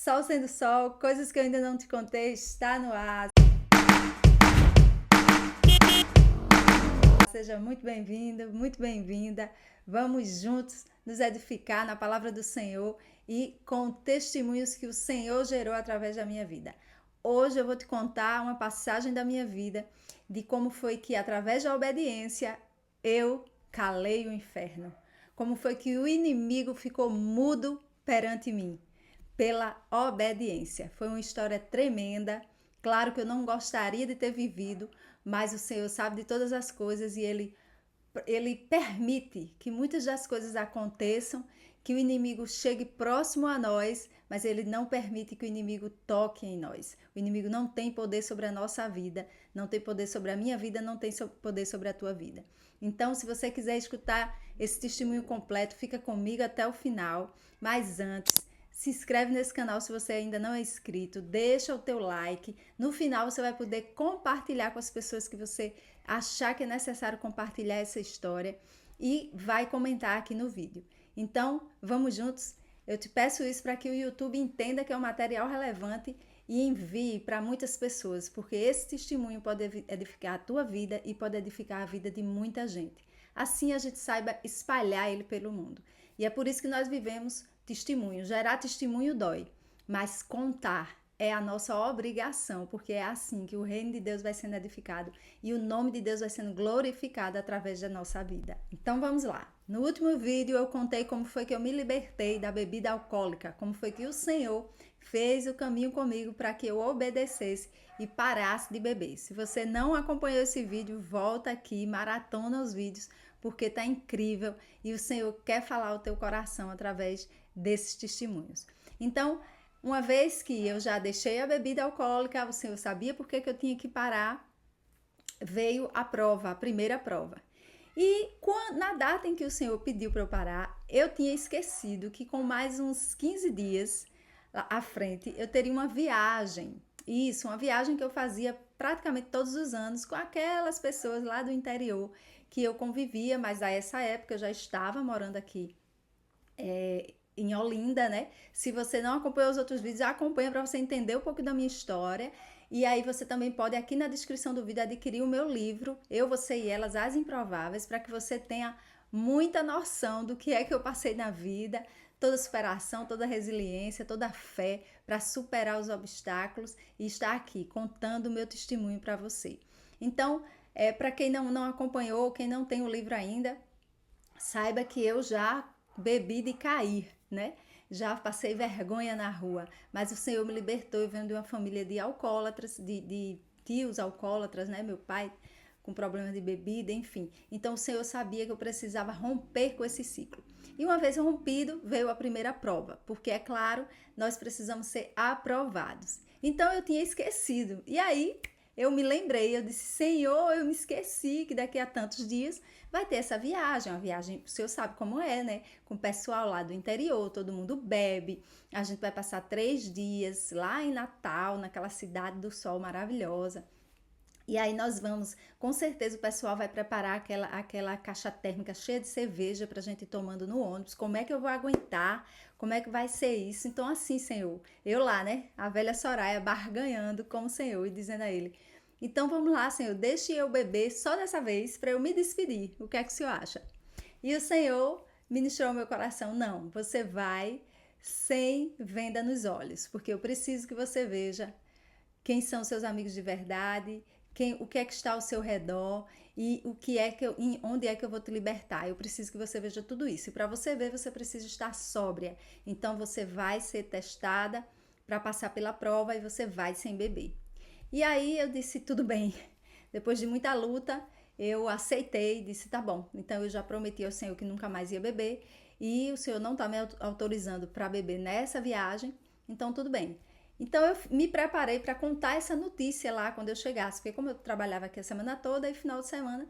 Sol sendo sol, coisas que eu ainda não te contei, está no ar. Seja muito bem-vindo, muito bem-vinda. Vamos juntos nos edificar na palavra do Senhor e com testemunhos que o Senhor gerou através da minha vida. Hoje eu vou te contar uma passagem da minha vida de como foi que, através da obediência, eu calei o inferno. Como foi que o inimigo ficou mudo perante mim pela obediência. Foi uma história tremenda. Claro que eu não gostaria de ter vivido, mas o Senhor sabe de todas as coisas e Ele permite que muitas das coisas aconteçam, que o inimigo chegue próximo a nós, mas Ele não permite que o inimigo toque em nós. O inimigo não tem poder sobre a nossa vida, não tem poder sobre a minha vida, não tem poder sobre a tua vida. Então, se você quiser escutar esse testemunho completo, fica comigo até o final. Mas antes, se inscreve nesse canal se você ainda não é inscrito, deixa o teu like. No final você vai poder compartilhar com as pessoas que você achar que é necessário compartilhar essa história e vai comentar aqui no vídeo. Então, vamos juntos? Eu te peço isso para que o YouTube entenda que é um material relevante e envie para muitas pessoas, porque esse testemunho pode edificar a tua vida e pode edificar a vida de muita gente. Assim a gente saiba espalhar ele pelo mundo. E é por isso que nós vivemos testemunho. Gerar testemunho dói, mas contar é a nossa obrigação, porque é assim que o reino de Deus vai sendo edificado e o nome de Deus vai sendo glorificado através da nossa vida. Então vamos lá. No último vídeo eu contei como foi que eu me libertei da bebida alcoólica, como foi que o Senhor fez o caminho comigo para que eu obedecesse e parasse de beber. Se você não acompanhou esse vídeo, volta aqui, maratona os vídeos, porque tá incrível e o Senhor quer falar ao teu coração através desses testemunhos. Então, uma vez que eu já deixei a bebida alcoólica, o Senhor sabia por que eu tinha que parar, veio a prova, a primeira prova. E na data em que o Senhor pediu para eu parar, eu tinha esquecido que com mais uns 15 dias à frente, eu teria uma viagem. Isso, uma viagem que eu fazia praticamente todos os anos com aquelas pessoas lá do interior que eu convivia, mas a essa época eu já estava morando aqui em Olinda, né? Se você não acompanhou os outros vídeos, acompanha para você entender um pouco da minha história. E aí você também pode, aqui na descrição do vídeo, adquirir o meu livro, Eu, Você e Elas, As Improváveis, para que você tenha muita noção do que é que eu passei na vida, toda superação, toda resiliência, toda fé para superar os obstáculos e estar aqui contando o meu testemunho para você. Então, para quem não acompanhou, quem não tem o livro ainda, saiba que eu já bebi de cair, né? Já passei vergonha na rua, mas o Senhor me libertou. Eu venho de uma família de alcoólatras, de tios alcoólatras, né? Meu pai com problema de bebida, enfim. Então o Senhor sabia que eu precisava romper com esse ciclo. E uma vez rompido, veio a primeira prova, porque é claro, nós precisamos ser aprovados. Então eu tinha esquecido. E aí eu me lembrei, eu disse, Senhor, eu me esqueci que daqui a tantos dias vai ter essa viagem, uma viagem, o senhor sabe como é, né? Com o pessoal lá do interior, todo mundo bebe, a gente vai passar 3 dias lá em Natal, naquela cidade do sol maravilhosa. E aí nós vamos, com certeza o pessoal vai preparar aquela caixa térmica cheia de cerveja pra gente ir tomando no ônibus. Como é que eu vou aguentar? Como é que vai ser isso? Então assim, Senhor, eu lá, né? A velha Soraya barganhando com o Senhor e dizendo a ele, então vamos lá, Senhor, deixe eu beber só dessa vez para eu me despedir. O que é que o Senhor acha? E o Senhor ministrou ao meu coração, não, você vai sem venda nos olhos, porque eu preciso que você veja quem são seus amigos de verdade, o que é que está ao seu redor e o que é que onde é que eu vou te libertar. Eu preciso que você veja tudo isso. E para você ver, você precisa estar sóbria. Então você vai ser testada para passar pela prova e você vai sem beber. E aí eu disse, tudo bem. Depois de muita luta, eu aceitei, disse, tá bom. Então eu já prometi ao Senhor que nunca mais ia beber e o Senhor não está me autorizando para beber nessa viagem, então tudo bem. Então eu me preparei para contar essa notícia lá quando eu chegasse, porque como eu trabalhava aqui a semana toda e final de semana,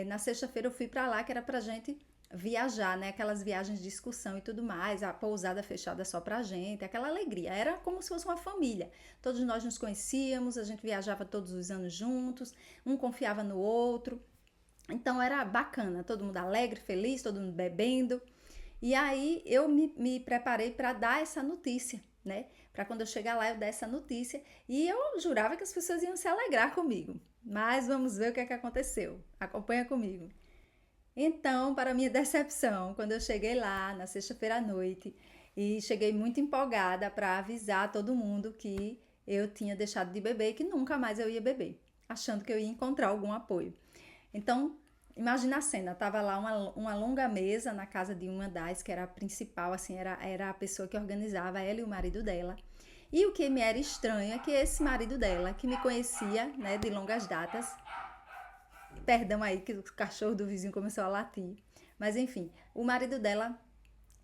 na sexta-feira eu fui para lá, que era pra gente viajar, né? Aquelas viagens de excursão e tudo mais, a pousada fechada só pra gente, aquela alegria. Era como se fosse uma família. Todos nós nos conhecíamos, a gente viajava todos os anos juntos, um confiava no outro. Então era bacana, todo mundo alegre, feliz, todo mundo bebendo. E aí eu me preparei para dar essa notícia né? Para quando eu chegar lá eu dar essa notícia. E eu jurava que as pessoas iam se alegrar comigo. Mas vamos ver o que é que aconteceu. Acompanha comigo. Então, para minha decepção, quando eu cheguei lá na sexta-feira à noite e cheguei muito empolgada para avisar todo mundo que eu tinha deixado de beber e que nunca mais eu ia beber, achando que eu ia encontrar algum apoio. Então, imagina a cena, tava lá uma longa mesa na casa de uma das, que era a principal, assim, era a pessoa que organizava, ela e o marido dela. E o que me era estranho é que esse marido dela, que me conhecia, né, de longas datas, perdão aí que o cachorro do vizinho começou a latir, mas enfim, o marido dela,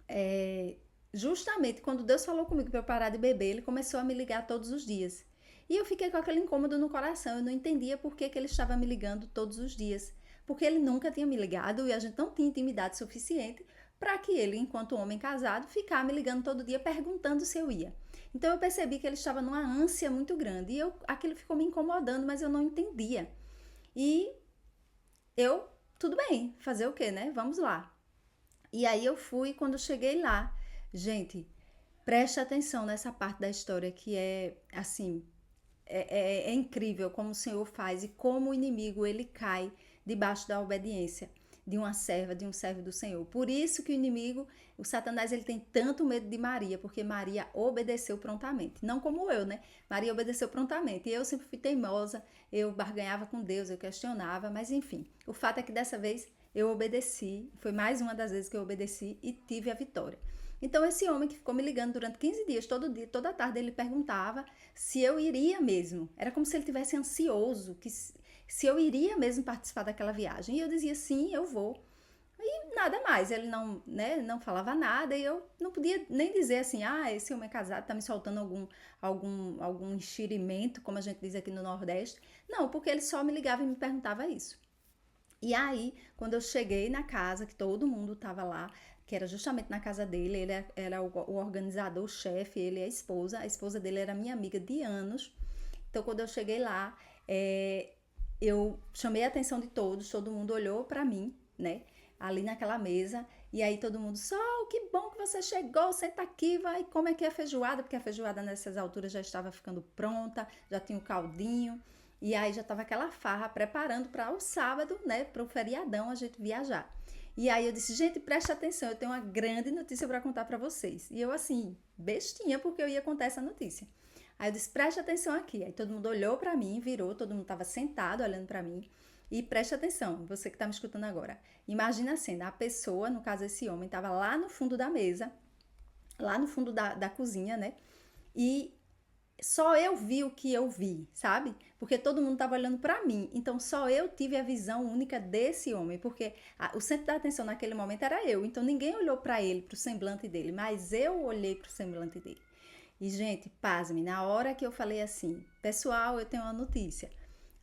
é, justamente quando Deus falou comigo para eu parar de beber, ele começou a me ligar todos os dias. E eu fiquei com aquele incômodo no coração, eu não entendia por que ele estava me ligando todos os dias. Porque ele nunca tinha me ligado e a gente não tinha intimidade suficiente para que ele, enquanto homem casado, ficar me ligando todo dia perguntando se eu ia. Então eu percebi que ele estava numa ânsia muito grande e aquilo ficou me incomodando, mas eu não entendia. E eu, tudo bem, fazer o quê, né? Vamos lá. E aí eu fui, quando eu cheguei lá, gente, preste atenção nessa parte da história que é assim, é incrível como o Senhor faz e como o inimigo ele cai debaixo da obediência de uma serva, de um servo do Senhor. Por isso que o inimigo, o Satanás, ele tem tanto medo de Maria, porque Maria obedeceu prontamente. Não como eu, né? Maria obedeceu prontamente. E eu sempre fui teimosa, eu barganhava com Deus, eu questionava, mas enfim. O fato é que dessa vez eu obedeci, foi mais uma das vezes que eu obedeci e tive a vitória. Então, esse homem que ficou me ligando durante 15 dias, todo dia, toda tarde, ele perguntava se eu iria mesmo. Era como se ele tivesse ansioso, que se eu iria mesmo participar daquela viagem. E eu dizia, sim, eu vou. E nada mais, ele não, né, não falava nada e eu não podia nem dizer assim, ah, esse homem é casado, tá me soltando algum enxerimento, como a gente diz aqui no Nordeste. Não, porque ele só me ligava e me perguntava isso. E aí, quando eu cheguei na casa, que todo mundo estava lá, que era justamente na casa dele, ele era o organizador, o chefe, ele e a esposa dele era minha amiga de anos. Então, quando eu cheguei lá, eu chamei a atenção de todos, todo mundo olhou para mim, né, ali naquela mesa, e aí todo mundo, Sol, que bom que você chegou, senta aqui, vai, como é que é a feijoada? Porque a feijoada nessas alturas já estava ficando pronta, já tinha o caldinho, e aí já estava aquela farra preparando para o sábado, né, para o feriadão a gente viajar. E aí eu disse, gente, preste atenção, eu tenho uma grande notícia para contar para vocês. E eu assim, bestinha, porque eu ia contar essa notícia. Aí eu disse, preste atenção aqui. Aí todo mundo olhou para mim, virou, todo mundo estava sentado olhando para mim. E preste atenção, você que está me escutando agora. Imagina a cena, a pessoa, no caso esse homem, estava lá no fundo da mesa, lá no fundo da cozinha, né? E só eu vi o que eu vi, sabe? Porque todo mundo estava olhando para mim. Então só eu tive a visão única desse homem, porque o centro da atenção naquele momento era eu. Então ninguém olhou para ele, para o semblante dele, mas eu olhei para o semblante dele. E gente, pasme, na hora que eu falei assim, pessoal, eu tenho uma notícia.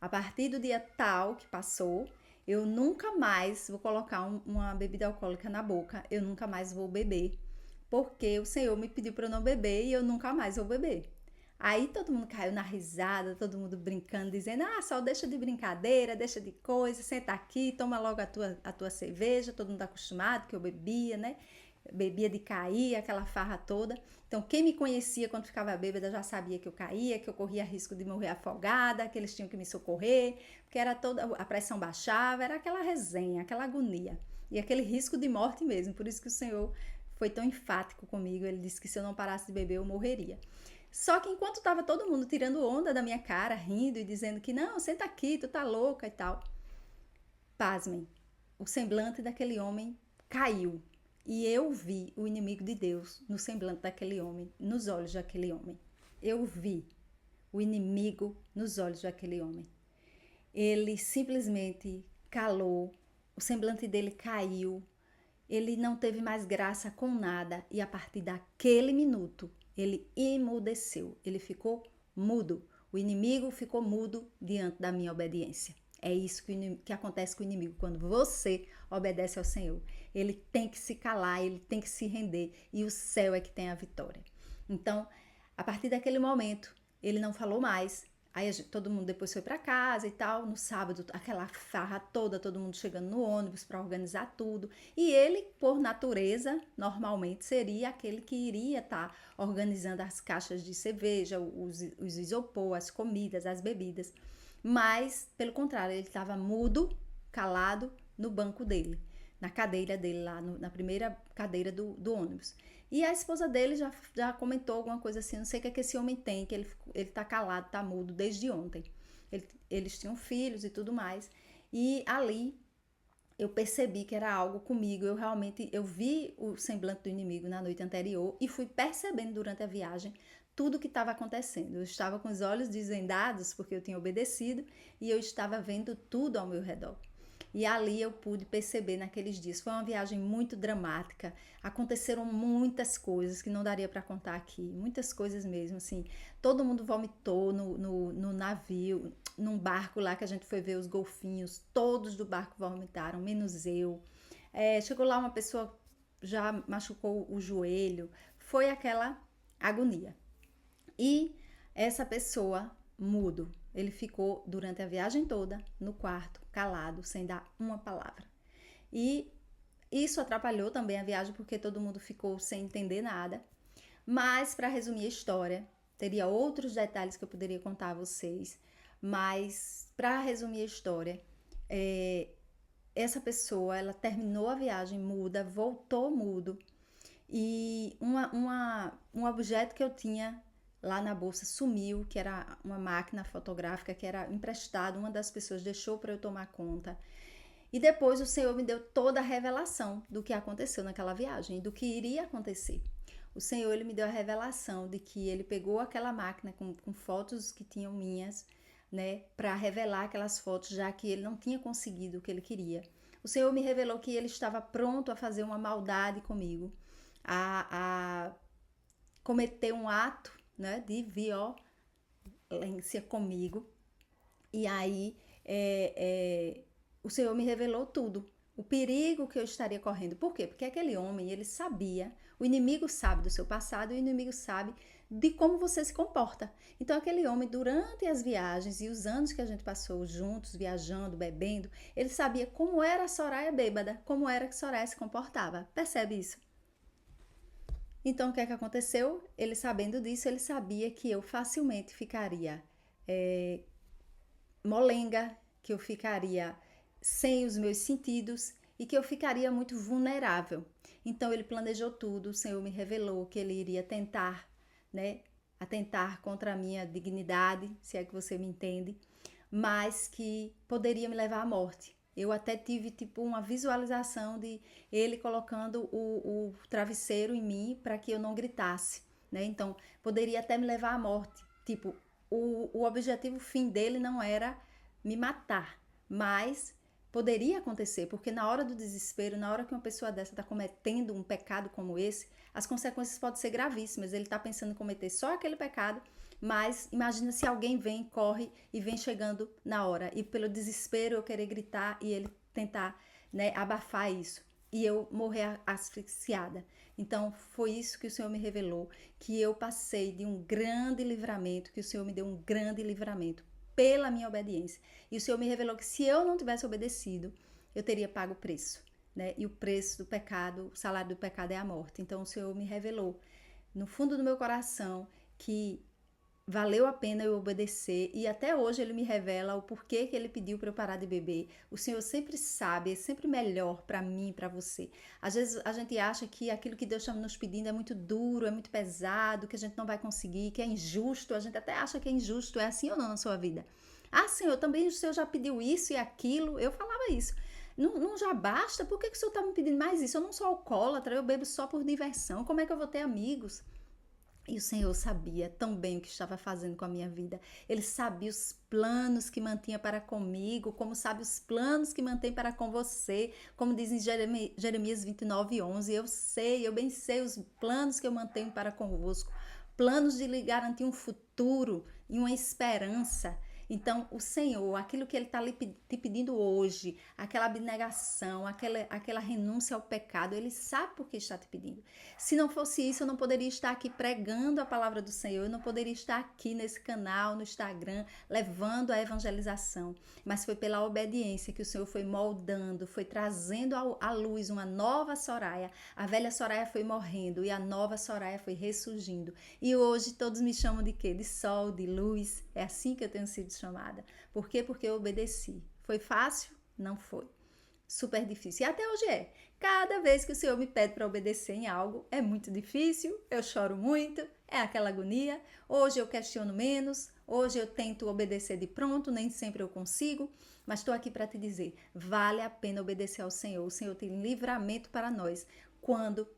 A partir do dia tal que passou, eu nunca mais vou colocar uma bebida alcoólica na boca, eu nunca mais vou beber, porque o Senhor me pediu para eu não beber e eu nunca mais vou beber. Aí todo mundo caiu na risada, todo mundo brincando, dizendo, ah, só deixa de brincadeira, deixa de coisa, senta aqui, toma logo a tua cerveja, todo mundo acostumado que eu bebia, né? Bebia de cair, aquela farra toda. Então, quem me conhecia quando ficava bêbada já sabia que eu caía, que eu corria risco de morrer afogada, que eles tinham que me socorrer, porque era toda a pressão baixava, era aquela resenha, aquela agonia e aquele risco de morte mesmo. Por isso que o Senhor foi tão enfático comigo, ele disse que se eu não parasse de beber eu morreria. Só que enquanto estava todo mundo tirando onda da minha cara, rindo e dizendo que não, senta aqui, tu tá louca e tal, pasmem, o semblante daquele homem caiu. E eu vi o inimigo de Deus no semblante daquele homem, nos olhos daquele homem. Eu vi o inimigo nos olhos daquele homem. Ele simplesmente calou, o semblante dele caiu, ele não teve mais graça com nada e a partir daquele minuto ele emudeceu, ele ficou mudo. O inimigo ficou mudo diante da minha obediência. É isso que acontece com o inimigo quando você obedece ao Senhor. Ele tem que se calar, ele tem que se render e o céu é que tem a vitória. Então, a partir daquele momento, ele não falou mais. Aí todo mundo depois foi para casa e tal. No sábado, aquela farra toda, todo mundo chegando no ônibus para organizar tudo. E ele, por natureza, normalmente seria aquele que iria estar organizando as caixas de cerveja, os isopor, as comidas, as bebidas. Mas, pelo contrário, ele estava mudo, calado no banco dele, na cadeira dele lá, na primeira cadeira do ônibus. E a esposa dele já comentou alguma coisa assim, não sei o que é que esse homem tem, que ele tá calado, tá mudo desde ontem. Eles tinham filhos e tudo mais. E ali eu percebi que era algo comigo. Eu vi o semblante do inimigo na noite anterior e fui percebendo durante a viagem tudo o que estava acontecendo. Eu estava com os olhos desvendados porque eu tinha obedecido e eu estava vendo tudo ao meu redor. E ali eu pude perceber naqueles dias. Foi uma viagem muito dramática. Aconteceram muitas coisas que não daria para contar aqui. Muitas coisas mesmo, assim. Todo mundo vomitou no navio, num barco lá que a gente foi ver os golfinhos. Todos do barco vomitaram, menos eu. Chegou lá uma pessoa, já machucou o joelho. Foi aquela agonia. E essa pessoa, mudo, ele ficou durante a viagem toda no quarto, calado, sem dar uma palavra. E isso atrapalhou também a viagem porque todo mundo ficou sem entender nada. Mas, para resumir a história, teria outros detalhes que eu poderia contar a vocês. Mas, para resumir a história, essa pessoa, ela terminou a viagem muda, voltou mudo. E um objeto que eu tinha lá na bolsa sumiu, que era uma máquina fotográfica que era emprestada, uma das pessoas deixou para eu tomar conta. E depois o Senhor me deu toda a revelação do que aconteceu naquela viagem, do que iria acontecer. O Senhor, ele me deu a revelação de que ele pegou aquela máquina com fotos que tinham minhas, né, para revelar aquelas fotos, já que ele não tinha conseguido o que ele queria. O Senhor me revelou que ele estava pronto a fazer uma maldade comigo, a cometer um ato, né, de violência comigo. E aí o Senhor me revelou tudo, o perigo que eu estaria correndo. Por quê? Porque aquele homem, ele sabia, o inimigo sabe do seu passado e o inimigo sabe de como você se comporta. Então aquele homem, durante as viagens e os anos que a gente passou juntos, viajando, bebendo, ele sabia como era a Soraya bêbada, como era que Soraya se comportava. Percebe isso? Então, o que é que aconteceu? Ele, sabendo disso, ele sabia que eu facilmente ficaria molenga, que eu ficaria sem os meus sentidos e que eu ficaria muito vulnerável. Então, ele planejou tudo. O Senhor me revelou que ele iria tentar, né, atentar contra a minha dignidade, se é que você me entende, mas que poderia me levar à morte. Eu até tive tipo uma visualização de ele colocando o travesseiro em mim para que eu não gritasse, né? Então, poderia até me levar à morte. Tipo, o objetivo fim dele não era me matar, mas poderia acontecer, porque na hora do desespero, na hora que uma pessoa dessa está cometendo um pecado como esse, as consequências podem ser gravíssimas. Ele está pensando em cometer só aquele pecado, mas imagina se alguém vem, corre e vem chegando na hora. E pelo desespero eu querer gritar e ele tentar, né, abafar isso. E eu morrer asfixiada. Então foi isso que o Senhor me revelou, que eu passei de um grande livramento, que o Senhor me deu um grande livramento pela minha obediência. E o Senhor me revelou que se eu não tivesse obedecido, eu teria pago o preço, né? E o preço do pecado, o salário do pecado é a morte. Então o Senhor me revelou no fundo do meu coração que valeu a pena eu obedecer, e até hoje ele me revela o porquê que ele pediu para eu parar de beber. O Senhor sempre sabe, é sempre melhor para mim e para você. Às vezes a gente acha que aquilo que Deus está nos pedindo é muito duro, é muito pesado, que a gente não vai conseguir, que é injusto. A gente até acha que é injusto. É assim ou não na sua vida? Ah, Senhor, também o Senhor já pediu isso e aquilo. Eu falava isso. Não já basta? Por que o Senhor está me pedindo mais isso? Eu não sou alcoólatra, eu bebo só por diversão. Como é que eu vou ter amigos? E o Senhor sabia tão bem o que estava fazendo com a minha vida. Ele sabia os planos que mantinha para comigo, como sabe os planos que mantém para com você. Como diz em Jeremias 29:11, eu bem sei os planos que eu mantenho para convosco. Planos de lhe garantir um futuro e uma esperança. Então, o Senhor, aquilo que Ele está te pedindo hoje, aquela abnegação, aquela renúncia ao pecado, Ele sabe por que está te pedindo. Se não fosse isso, eu não poderia estar aqui pregando a palavra do Senhor, eu não poderia estar aqui nesse canal, no Instagram, levando a evangelização. Mas foi pela obediência que o Senhor foi moldando, foi trazendo à luz uma nova Soraya. A velha Soraya foi morrendo e a nova Soraya foi ressurgindo. E hoje todos me chamam de quê? De sol, de luz. É assim que eu tenho sido chamada. Por quê? Porque eu obedeci. Foi fácil? Não foi. Super difícil. E até hoje é. Cada vez que o Senhor me pede para obedecer em algo, é muito difícil, eu choro muito, é aquela agonia. Hoje eu questiono menos, hoje eu tento obedecer de pronto, nem sempre eu consigo, mas estou aqui para te dizer, vale a pena obedecer ao Senhor. O Senhor tem livramento para nós quando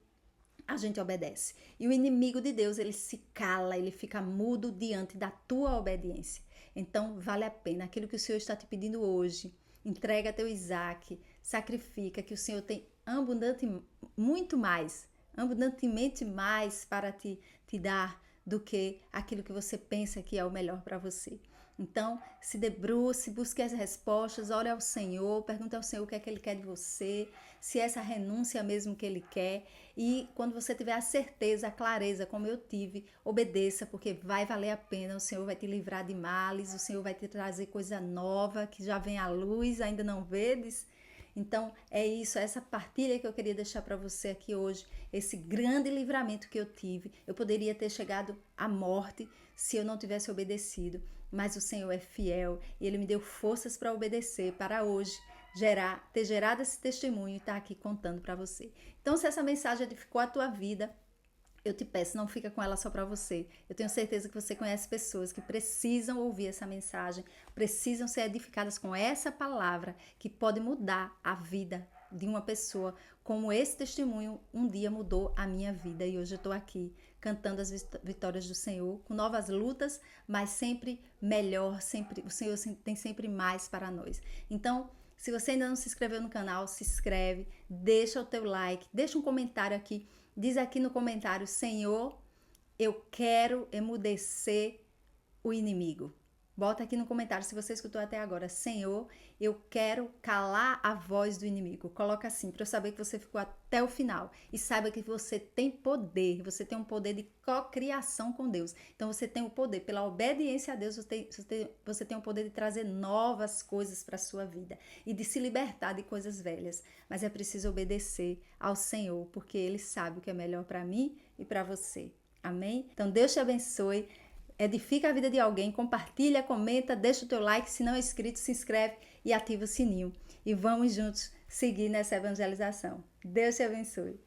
a gente obedece. E o inimigo de Deus, ele se cala, ele fica mudo diante da tua obediência. Então, vale a pena. Aquilo que o Senhor está te pedindo hoje, entrega teu Isaac, sacrifica, que o Senhor tem abundantemente mais para te dar do que aquilo que você pensa que é o melhor para você. Então, se debruce, busque as respostas, ore ao Senhor, pergunte ao Senhor o que é que Ele quer de você, se é essa renúncia mesmo que Ele quer. E quando você tiver a certeza, a clareza, como eu tive, obedeça, porque vai valer a pena. O Senhor vai te livrar de males, o Senhor vai te trazer coisa nova, que já vem à luz, ainda não vedes. Então, é isso, é essa partilha que eu queria deixar para você aqui hoje, esse grande livramento que eu tive. Eu poderia ter chegado à morte se eu não tivesse obedecido, mas o Senhor é fiel e Ele me deu forças para obedecer, para hoje ter gerado esse testemunho e estar aqui contando para você. Então, se essa mensagem edificou a tua vida, eu te peço, não fica com ela só para você. Eu tenho certeza que você conhece pessoas que precisam ouvir essa mensagem, precisam ser edificadas com essa palavra que pode mudar a vida de uma pessoa, como esse testemunho um dia mudou a minha vida. E hoje eu estou aqui cantando as vitórias do Senhor, com novas lutas, mas sempre melhor, sempre o Senhor tem sempre mais para nós. Então, se você ainda não se inscreveu no canal, se inscreve, deixa o teu like, deixa um comentário aqui. Diz aqui no comentário, Senhor, eu quero emudecer o inimigo. Bota aqui no comentário se você escutou até agora. Senhor, eu quero calar a voz do inimigo. Coloca assim, para eu saber que você ficou até o final. E saiba que você tem poder, você tem um poder de cocriação com Deus. Então você tem o poder, pela obediência a Deus, você tem o poder de trazer novas coisas para a sua vida. E de se libertar de coisas velhas. Mas é preciso obedecer ao Senhor, porque Ele sabe o que é melhor para mim e para você. Amém? Então Deus te abençoe. Edifica a vida de alguém, compartilha, comenta, deixa o teu like, se não é inscrito, se inscreve e ativa o sininho. E vamos juntos seguir nessa evangelização. Deus te abençoe.